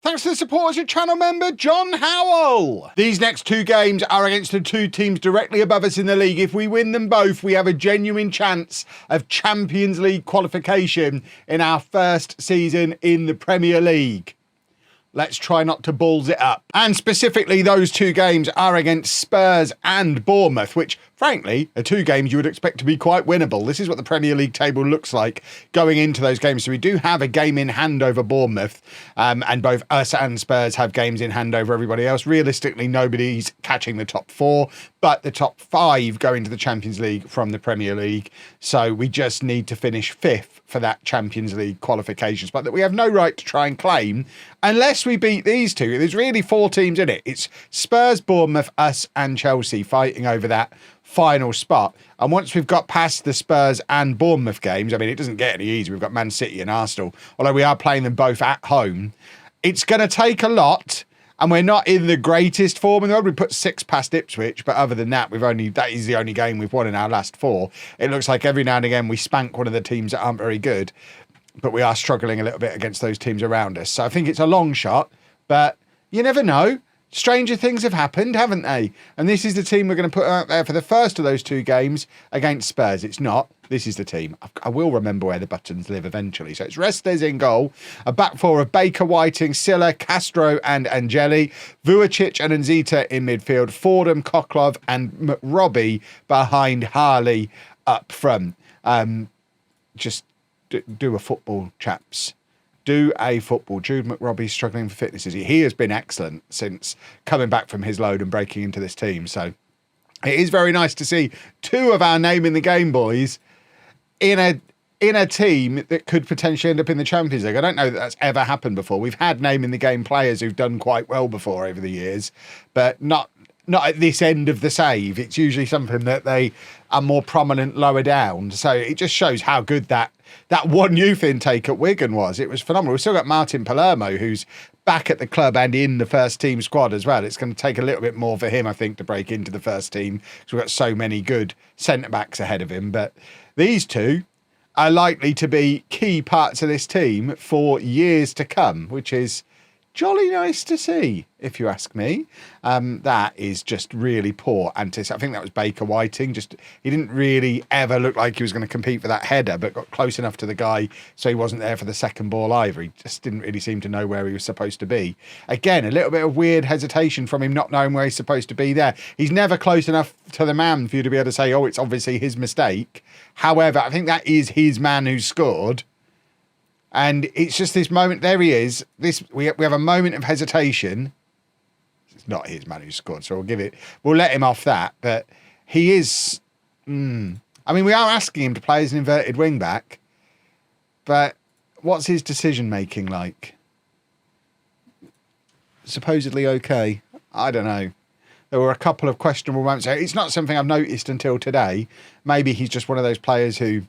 Thanks to the support as your channel member, John Howell. These next two games are against the two teams directly above us in the league. If we win them both, we have a genuine chance of Champions League qualification in our first season in the Premier League. Let's try not to balls it up. And specifically, those two games are against Spurs and Bournemouth, which, frankly, are two games you would expect to be quite winnable. This is what the Premier League table looks like going into those games. So we do have a game in hand over Bournemouth, and both us and Spurs have games in hand over everybody else. Realistically, nobody's catching the top four, but the top five go into the Champions League from the Premier League. So we just need to finish fifth for that Champions League qualification spot that we have no right to try and claim unless we beat these two. There's really four teams in it. It's Spurs, Bournemouth, us and Chelsea fighting over that final spot. And once we've got past the Spurs and Bournemouth games, I mean, it doesn't get any easier. We've got Man City and Arsenal, although we are playing them both at home. It's going to take a lot. And we're not in the greatest form in the world. We put 6 past Ipswich, but other than that, that is the only game we've won in our last 4. It looks like every now and again we spank one of the teams that aren't very good, but we are struggling a little bit against those teams around us. So I think it's a long shot, but you never know. Stranger things have happened, haven't they? And this is the team we're going to put out there for the first of those two games against Spurs. It's not. This is the team. I will remember where the buttons live eventually. So it's Restes in goal, a back four of Baker, Whiting, Silla, Castro and Angeli, Vujacic and Nzita in midfield, Fordham, Koklov and McRobbie behind Harley up front. Just do a football, chaps. Do a football. Jude McRobbie's struggling for fitness. He has been excellent since coming back from his load and breaking into this team. So it is very nice to see two of our name in the game boys in a team that could potentially end up in the Champions League. I don't know that that's ever happened before. We've had name in the game players who've done quite well before over the years, but not at this end of the save. It's usually something that they are more prominent lower down. So it just shows how good that one youth intake at Wigan was. It was phenomenal. We've still got Martin Palermo, who's back at the club and in the first team squad as well. It's going to take a little bit more for him, I think, to break into the first team because we've got so many good centre-backs ahead of him. But these two are likely to be key parts of this team for years to come, which is jolly nice to see, if you ask me. That is just really poor anticipation. I think that was Baker Whiting. He didn't really ever look like he was going to compete for that header, but got close enough to the guy so he wasn't there for the second ball either. He just didn't really seem to know where he was supposed to be. Again, a little bit of weird hesitation from him not knowing where he's supposed to be there. He's never close enough to the man for you to be able to say, oh, it's obviously his mistake. However, I think that is his man who scored. And it's just this moment. There he is. We have a moment of hesitation. It's not his man who scored, so we'll let him off that. But he is. I mean, we are asking him to play as an inverted wing back, but what's his decision making like? Supposedly okay. I don't know. There were a couple of questionable moments. It's not something I've noticed until today. Maybe he's just one of those players who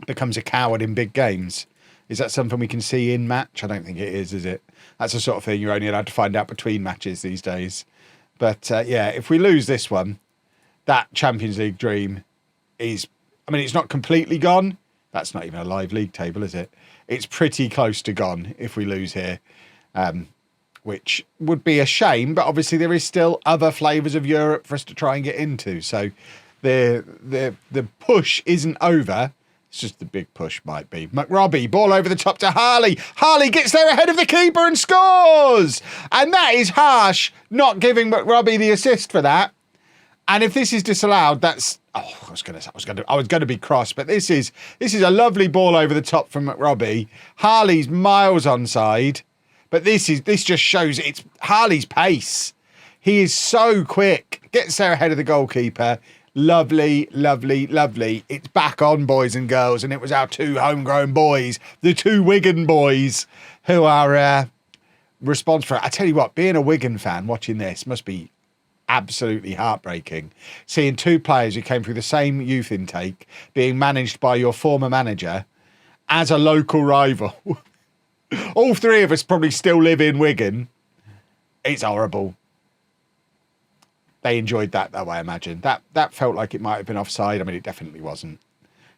becomes a coward in big games. Is that something we can see in match? I don't think it is it? That's the sort of thing you're only allowed to find out between matches these days. But yeah, if we lose this one, that Champions League dream is, I mean, it's not completely gone. That's not even a live league table, is it? It's pretty close to gone if we lose here, which would be a shame. But obviously there is still other flavours of Europe for us to try and get into. So the push isn't over. It's just the big push might be. McRobbie, ball over the top to Harley. Harley gets there ahead of the keeper and scores. And that is harsh, not giving McRobbie the assist for that. And if this is disallowed, that's I was going to be cross, but this is a lovely ball over the top from McRobbie. Harley's miles onside, but this just shows it's Harley's pace. He is so quick. Gets there ahead of the goalkeeper. Lovely, lovely, lovely. It's back on, boys and girls, and it was our two homegrown boys, the two Wigan boys, who are responsible for it. I tell you what, being a Wigan fan watching this must be absolutely heartbreaking. Seeing two players who came through the same youth intake being managed by your former manager as a local rival. All three of us probably still live in Wigan. It's horrible. They enjoyed that, though, I imagine. That felt like it might have been offside. I mean, it definitely wasn't.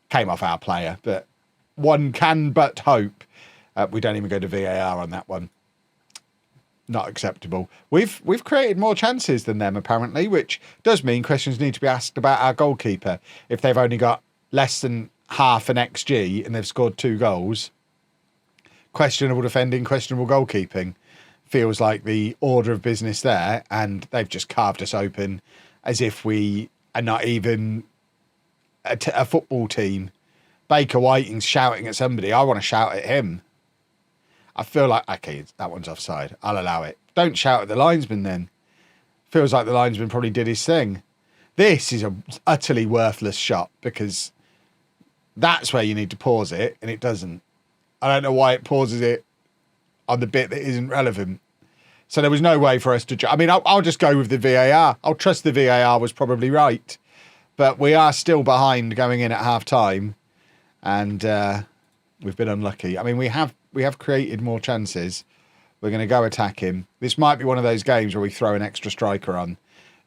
Came off our player, but one can but hope. We don't even go to VAR on that one. not acceptable. We've created more chances than them, apparently, which does mean questions need to be asked about our goalkeeper. If they've only got less than half an XG and they've scored 2 goals, questionable defending, questionable goalkeeping feels like the order of business there, and they've just carved us open as if we are not even a football team. Baker Whiting's shouting at somebody. I want to shout at him. I feel like, okay, that one's offside. I'll allow it. Don't shout at the linesman then. Feels like the linesman probably did his thing. This is an utterly worthless shot because that's where you need to pause it, and it doesn't. I don't know why it pauses it on the bit that isn't relevant. So there was no way for us to... I mean, I'll just go with the VAR. I'll trust the VAR was probably right. But we are still behind going in at half-time. And we've been unlucky. I mean, we have created more chances. We're going to go attack him. This might be one of those games where we throw an extra striker on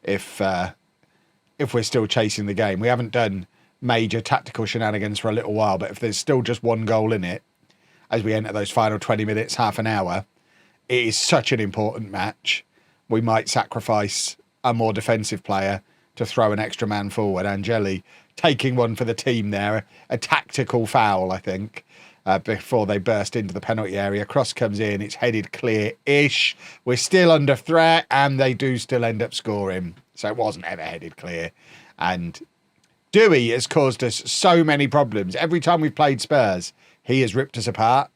if we're still chasing the game. We haven't done major tactical shenanigans for a little while, but if there's still just 1 goal in it, as we enter those final 20 minutes, half an hour, it is such an important match. We might sacrifice a more defensive player to throw an extra man forward. Angeli taking one for the team there, a tactical foul, I think, before they burst into the penalty area. Cross comes in, it's headed clear-ish. We're still under threat, and they do still end up scoring. So it wasn't ever headed clear. And Dewey has caused us so many problems. Every time we've played Spurs, he has ripped us apart.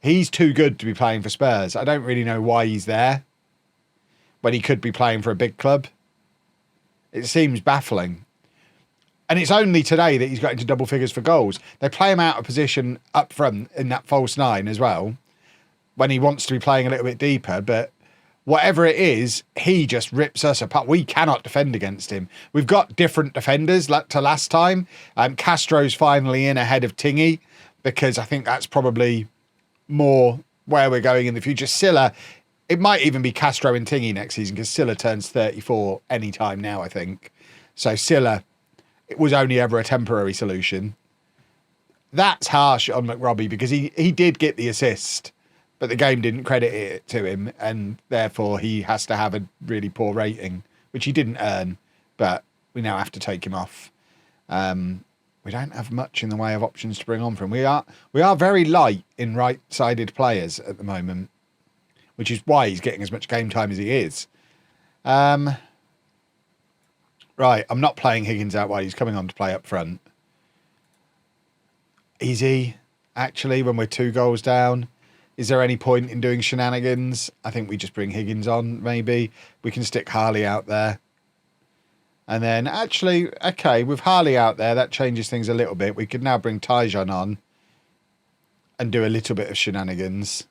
He's too good to be playing for Spurs. I don't really know why he's there when he could be playing for a big club. It seems baffling. And it's only today that he's got into double figures for goals. They play him out of position up front in that false 9 as well, when he wants to be playing a little bit deeper. But whatever it is, he just rips us apart. We cannot defend against him. We've got different defenders to last time. Castro's finally in ahead of Tingy, because I think that's probably more where we're going in the future. Silla, it might even be Castro and Tingy next season, because Silla turns 34 any time now, I think. So Silla, it was only ever a temporary solution. That's harsh on McRobbie, because he did get the assist, but the game didn't credit it to him, and therefore he has to have a really poor rating, which he didn't earn, but we now have to take him off. We don't have much in the way of options to bring on from him. We are very light in right-sided players at the moment, which is why he's getting as much game time as he is. Right, I'm not playing Higgins out wide. He's coming on to play up front. Easy, actually, when we're 2 goals down. Is there any point in doing shenanigans? I think we just bring Higgins on, maybe. We can stick Harley out there. And then, actually, okay, with Harley out there, that changes things a little bit. We could now bring Tyjon on and do a little bit of shenanigans.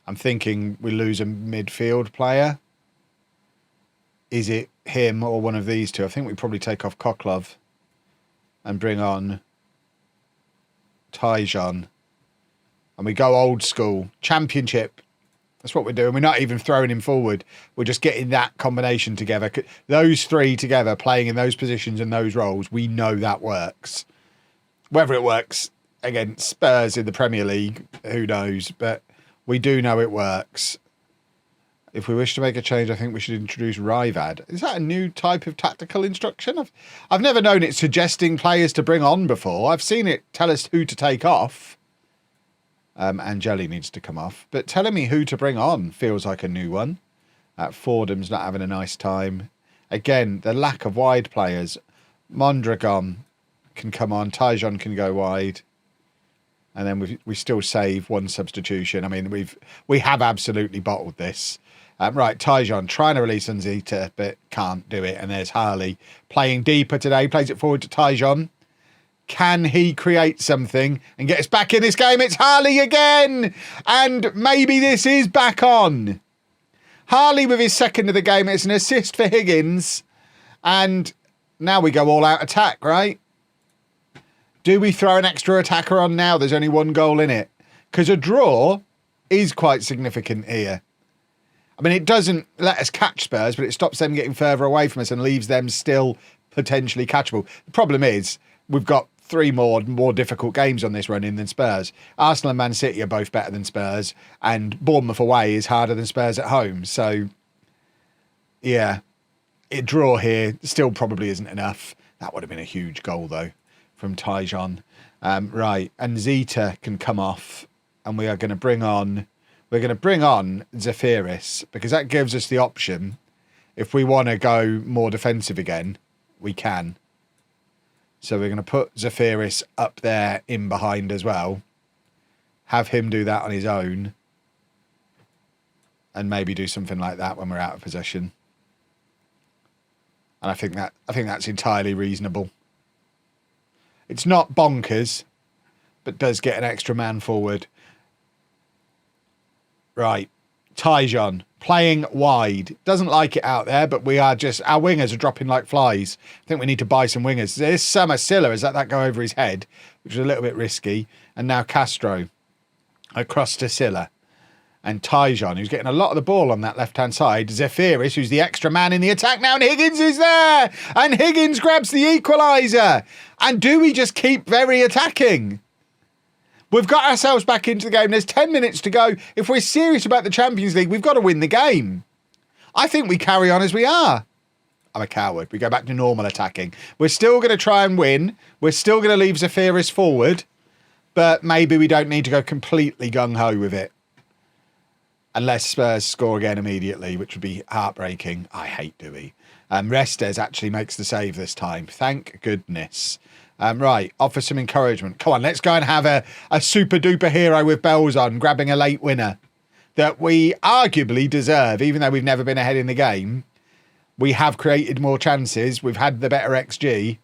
I'm thinking we lose a midfield player. Is it him or one of these two? I think we probably take off Koklov and bring on Tyjon. And we go old school. Championship. That's what we're doing. We're not even throwing him forward. We're just getting that combination together. Those 3 together playing in those positions and those roles, we know that works. Whether it works against Spurs in the Premier League, who knows? But we do know it works. If we wish to make a change, I think we should introduce Rivad. Is that a new type of tactical instruction? I've never known it suggesting players to bring on before. I've seen it tell us who to take off. Angeli needs to come off. But telling me who to bring on feels like a new one. Fordham's not having a nice time. Again, the lack of wide players. Mondragon can come on. Tyjon can go wide. And then we still save 1 substitution. I mean, we have absolutely bottled this. Right, Tyjon trying to release Unzita, but can't do it. And there's Harley playing deeper today. Plays it forward to Tyjon. Can he create something and get us back in this game? It's Harley again. And maybe this is back on. Harley with his 2nd of the game. It's an assist for Higgins. And now we go all out attack, right? Do we throw an extra attacker on now? There's only 1 goal in it. Because a draw is quite significant here. I mean, it doesn't let us catch Spurs, but it stops them getting further away from us and leaves them still potentially catchable. The problem is we've got 3 more difficult games on this run-in than Spurs. Arsenal and Man City are both better than Spurs, and Bournemouth away is harder than Spurs at home. So, yeah, a draw here still probably isn't enough. That would have been a huge goal, though, from Tyjon. Right, and Zeta can come off, and we are going to bring on... We're going to bring on Zefiris, because that gives us the option. If we want to go more defensive again, we can. So we're going to put Zefiris up there in behind as well. Have him do that on his own. And maybe do something like that when we're out of possession. And I think that's entirely reasonable. It's not bonkers, but does get an extra man forward. Right. Tyjon playing wide. Doesn't like it out there, but our wingers are dropping like flies. I think we need to buy some wingers. There's Samasilla. Is that go over his head, which is a little bit risky. And now Castro across to Silla. And Tyjon, who's getting a lot of the ball on that left-hand side. Zefiris, who's the extra man in the attack now. And Higgins is there. And Higgins grabs the equaliser. And do we just keep very attacking? We've got ourselves back into the game. There's 10 minutes to go. If we're serious about the Champions League, we've got to win the game. I think we carry on as we are. I'm a coward. We go back to normal attacking. We're still going to try and win. We're still going to leave Zefiris forward. But maybe we don't need to go completely gung-ho with it. Unless Spurs score again immediately, which would be heartbreaking. I hate Dewey. Restes actually makes the save this time. Thank goodness. Right, offer some encouragement. Come on, let's go and have a super-duper hero with bells on, grabbing a late winner that we arguably deserve, even though we've never been ahead in the game. We have created more chances. We've had the better XG.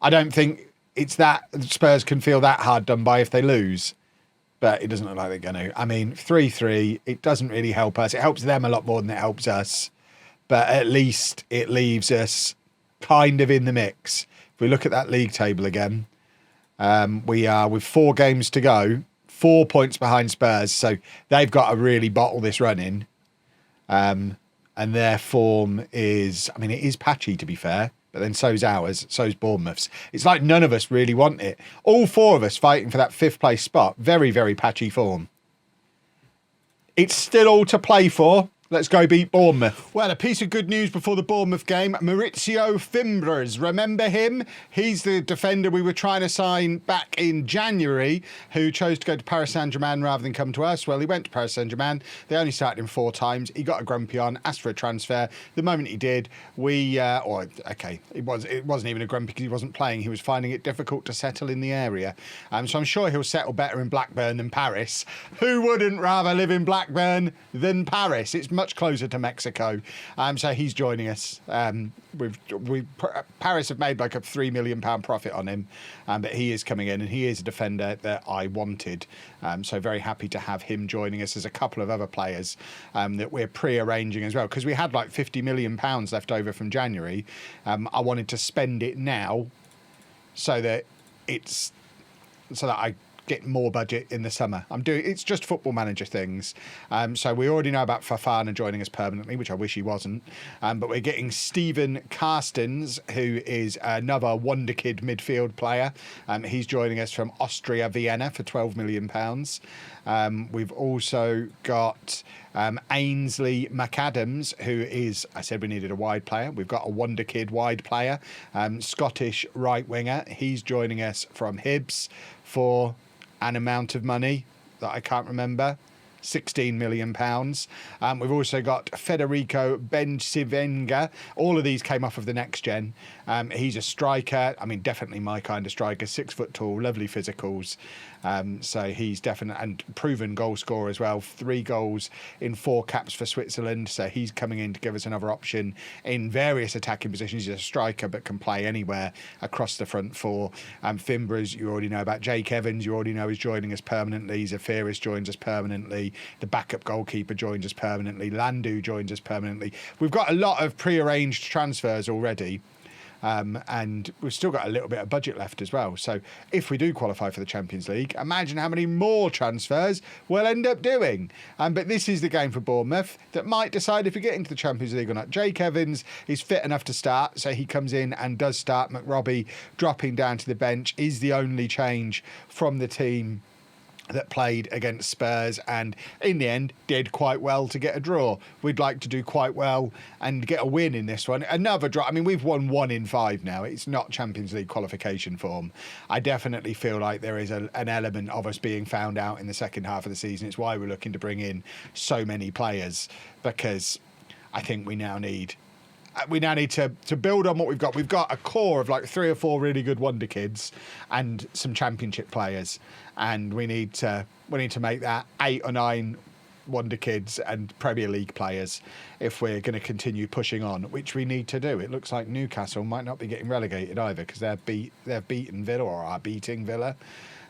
I don't think it's that Spurs can feel that hard done by if they lose, but it doesn't look like they're going to. I mean, 3-3, it doesn't really help us. It helps them a lot more than it helps us, but at least it leaves us kind of in the mix. If we look at that league table again, we are with 4 games to go, 4 points behind Spurs. So they've got to really bottle this run in. And their form is, I mean, it is patchy to be fair, but then so's ours, so's Bournemouth's. It's like none of us really want it. All 4 of us fighting for that 5th place spot. Very, very patchy form. It's still all to play for. Let's go beat Bournemouth. Well, a piece of good news before the Bournemouth game. Maurizio Fimbres, remember him? He's the defender we were trying to sign back in January, who chose to go to Paris Saint-Germain rather than come to us. Well, he went to Paris Saint-Germain. They only started him 4 times. He got a grumpy on, asked for a transfer. The moment he did, it wasn't even a grumpy because he wasn't playing. He was finding it difficult to settle in the area. So I'm sure he'll settle better in Blackburn than Paris. Who wouldn't rather live in Blackburn than Paris? It's much closer to Mexico. So he's joining us. Paris have made like a £3 million profit on him, but he is coming in and he is a defender that I wanted. So very happy to have him joining us. There's a couple of other players that we're pre-arranging as well, because we had like £50 million left over from January. I wanted to spend it now so that I get more budget in the summer. It's just Football Manager things. So we already know about Fafana joining us permanently, which I wish he wasn't. But we're getting Steven Carstens, who is another wonder kid midfield player. He's joining us from Austria Vienna for £12 million. We've also got Ainsley McAdams, who is, I said we needed a wide player. We've got a wonder kid wide player, Scottish right winger. He's joining us from Hibs for an amount of money that I can't remember, £16 million. We've also got Federico Bencivenga. All of these came off of the next gen. He's a striker. I mean, definitely my kind of striker. 6 foot tall, lovely physicals. So he's definitely, and proven goal scorer as well. 3 goals in 4 caps for Switzerland. So he's coming in to give us another option in various attacking positions. He's a striker, but can play anywhere across the front 4. Fimbres, you already know about. Jake Evans, you already know, is joining us permanently. Zefiris joins us permanently. The backup goalkeeper joins us permanently. Landu joins us permanently. We've got a lot of pre-arranged transfers already. And we've still got a little bit of budget left as well. So if we do qualify for the Champions League, imagine how many more transfers we'll end up doing. But this is the game for Bournemouth that might decide if we get into the Champions League or not. Jake Evans is fit enough to start, so he comes in and does start. McRobbie dropping down to the bench is the only change from the team that played against Spurs and in the end did quite well to get a draw. We'd like to do quite well and get a win in this one. Another draw. I mean, we've won 1 in 5 now. It's not Champions League qualification form. I definitely feel like there is an element of us being found out in the second half of the season. It's why we're looking to bring in so many players, because I think we now need to build on what we've got. We've got a core of like 3 or 4 really good wonder kids and some championship players, and we need to make that 8 or 9 wonder kids and Premier League players if we're going to continue pushing on, which we need to do. It looks like Newcastle might not be getting relegated either, because they've beaten Villa, or are beating Villa.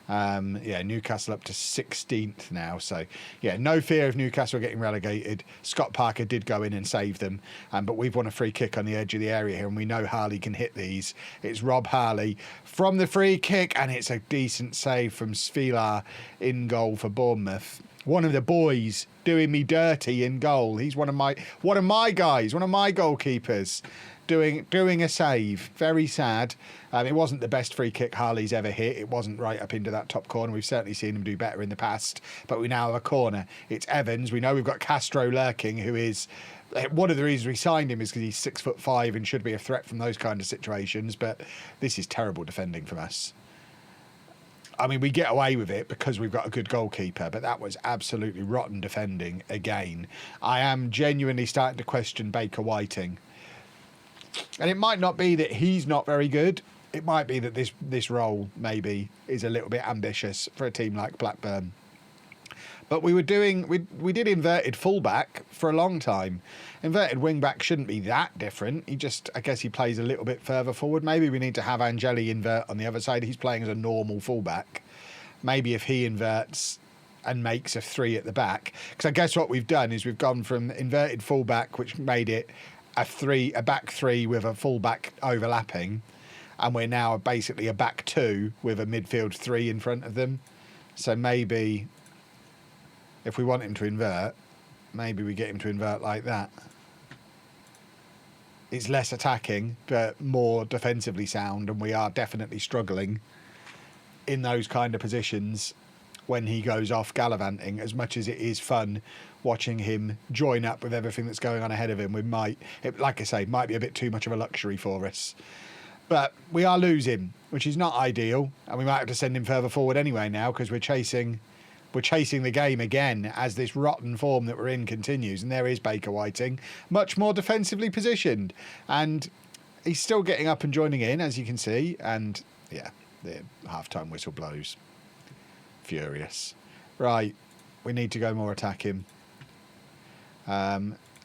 Newcastle up to 16th now. So, yeah, no fear of Newcastle getting relegated. Scott Parker did go in and save them, but we've won a free kick on the edge of the area here, and we know Harley can hit these. It's Rob Harley from the free kick, and it's a decent save from Svilar in goal for Bournemouth. One of the boys doing me dirty in goal. He's one of my guys, one of my goalkeepers. Doing a save. Very sad. It wasn't the best free kick Harley's ever hit. It wasn't right up into that top corner. We've certainly seen him do better in the past, but we now have a corner. It's Evans. We know we've got Castro lurking, who is one of the reasons we signed him is because he's 6'5" and should be a threat from those kind of situations. But this is terrible defending from us. I mean, we get away with it because we've got a good goalkeeper, but that was absolutely rotten defending again. I am genuinely starting to question Baker Whiting. And it might not be that he's not very good. It might be that this role maybe is a little bit ambitious for a team like Blackburn. But we did inverted fullback for a long time. Inverted wingback shouldn't be that different. I guess he plays a little bit further forward. Maybe we need to have Angeli invert on the other side. He's playing as a normal fullback. Maybe if he inverts and makes a 3 at the back. Because I guess what we've done is we've gone from inverted fullback, which made it a back 3 with a fullback overlapping, and we're now basically a back 2 with a midfield 3 in front of them. So maybe if we want him to invert, maybe we get him to invert like that. It's less attacking but more defensively sound, and we are definitely struggling in those kind of positions when he goes off gallivanting. As much as it is fun watching him join up with everything that's going on ahead of him, might be a bit too much of a luxury for us. But we are losing, which is not ideal, and we might have to send him further forward anyway now, because we're chasing the game again as this rotten form that we're in continues. And there is Baker Whiting, much more defensively positioned, and he's still getting up and joining in, as you can see. And yeah, the half-time whistle blows. Furious. Right, we need to go more attacking.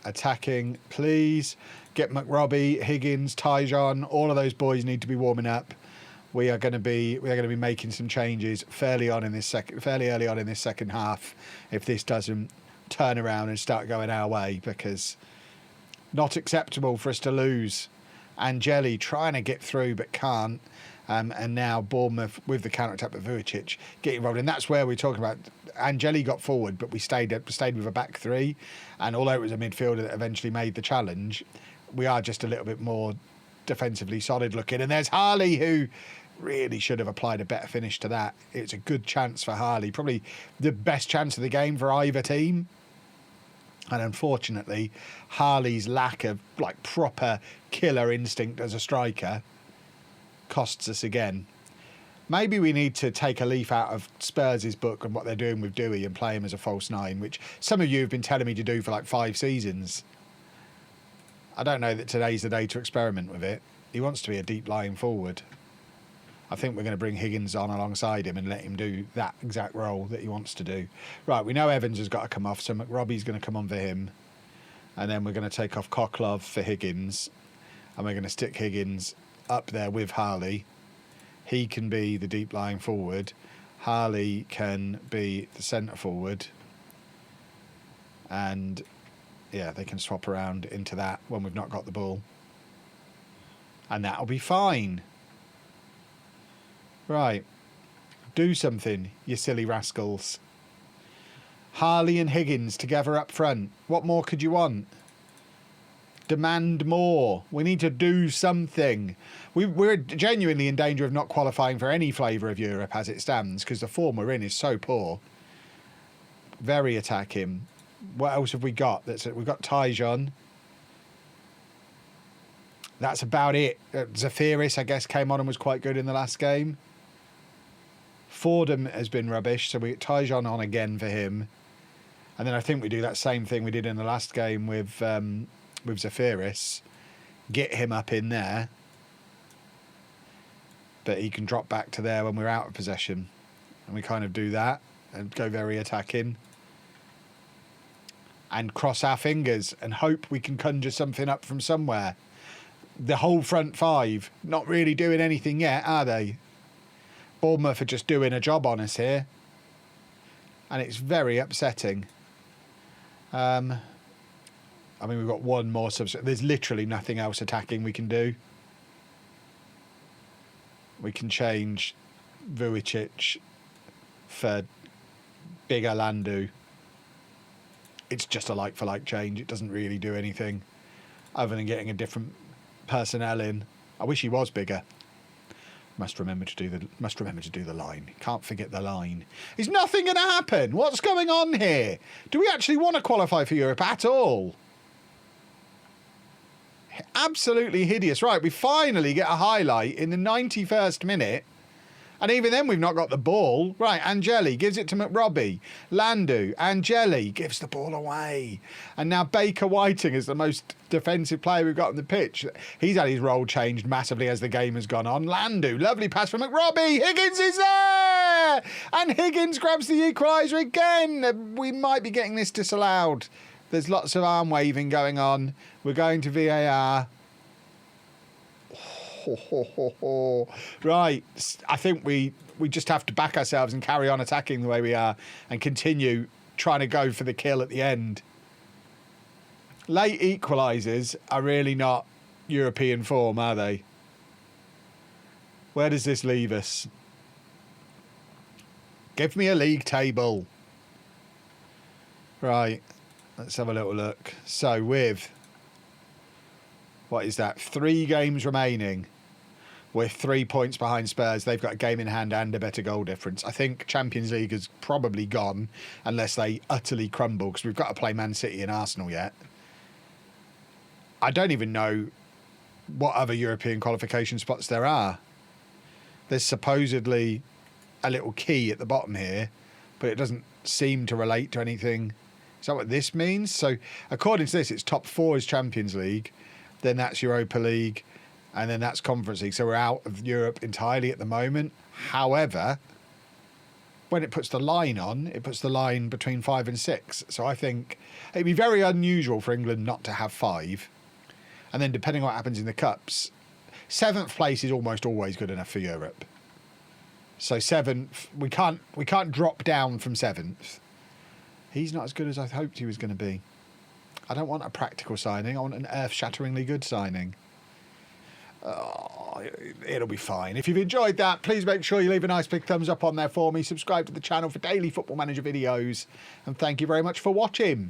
Attacking, please. Get McRobbie, Higgins, Tyjon. All of those boys need to be warming up. We are going to be making some changes fairly early on in this second half if this doesn't turn around and start going our way, because not acceptable for us to lose. Angeli trying to get through but can't. And now Bournemouth with the counter-attack with Vujicic getting involved. And that's where we're talking about. Angeli got forward, but we stayed with a back 3. And although it was a midfielder that eventually made the challenge, we are just a little bit more defensively solid looking. And there's Harley, who really should have applied a better finish to that. It's a good chance for Harley. Probably the best chance of the game for either team. And unfortunately, Harley's lack of proper killer instinct as a striker costs us again. Maybe we need to take a leaf out of Spurs' book and what they're doing with Dewey and play him as a false 9, which some of you have been telling me to do for 5 seasons. I don't know that today's the day to experiment with it. He wants to be a deep lying forward. I think we're going to bring Higgins on alongside him and let him do that exact role that he wants to do. Right, we know Evans has got to come off, so McRobbie's going to come on for him. And then we're going to take off Koklov for Higgins. And we're going to stick Higgins up there with Harley. He can be the deep lying forward. Harley can be the centre forward. And yeah, they can swap around into that when we've not got the ball. And that'll be fine. Right. Do something, you silly rascals. Harley and Higgins together up front. What more could you want? Demand more. We need to do something. We're genuinely in danger of not qualifying for any flavour of Europe as it stands, because the form we're in is so poor. Very attacking. What else have we got? We've got Tyjon. That's about it. Zafiris, I guess, came on and was quite good in the last game. Fordham has been rubbish, so we get Tyjon on again for him. And then I think we do that same thing we did in the last game with Zafiris. Get him up in there. But he can drop back to there when we're out of possession. And we kind of do that and go very attacking. And cross our fingers and hope we can conjure something up from somewhere. The whole front five not really doing anything yet, are they? Bournemouth are just doing a job on us here. And it's very upsetting. I mean, we've got one more substitute. There's literally nothing else attacking we can do. We can change Vujicic for bigger Landu. It's just a like-for-like change. It doesn't really do anything other than getting a different personnel in. I wish he was bigger. Must remember to do the line. Can't forget the line. Is nothing going to happen? What's going on here? Do we actually want to qualify for Europe at all? Absolutely hideous. Right, we finally get a highlight in the 91st minute. And even then we've not got the ball. Right, Angeli gives it to McRobbie. Landu, Angeli gives the ball away. And now Baker Whiting is the most defensive player we've got on the pitch. He's had his role changed massively as the game has gone on. Landu, lovely pass from McRobbie. Higgins is there! And Higgins grabs the equaliser again. We might be getting this disallowed. There's lots of arm waving going on. We're going to VAR. Right, I think we just have to back ourselves and carry on attacking the way we are and continue trying to go for the kill at the end. Late equalisers are really not European form, are they? Where does this leave us? Give me a league table. Right, let's have a little look. So with, what is that, 3 games remaining. We're 3 points behind Spurs. They've got a game in hand and a better goal difference. I think Champions League has probably gone unless they utterly crumble, because we've got to play Man City and Arsenal yet. I don't even know what other European qualification spots there are. There's supposedly a little key at the bottom here, but it doesn't seem to relate to anything. Is that what this means? So according to this, it's top 4 is Champions League, then that's Europa League, and then that's Conference League. So we're out of Europe entirely at the moment. However, when it puts the line on, it puts the line between 5 and 6. So I think it'd be very unusual for England not to have 5. And then depending on what happens in the Cups, 7th place is almost always good enough for Europe. So 7th, we can't drop down from 7th. He's not as good as I hoped he was going to be. I don't want a practical signing. I want an earth-shatteringly good signing. Oh, it'll be fine. If you've enjoyed that, please make sure you leave a nice big thumbs up on there for me. Subscribe to the channel for daily Football Manager videos. And thank you very much for watching.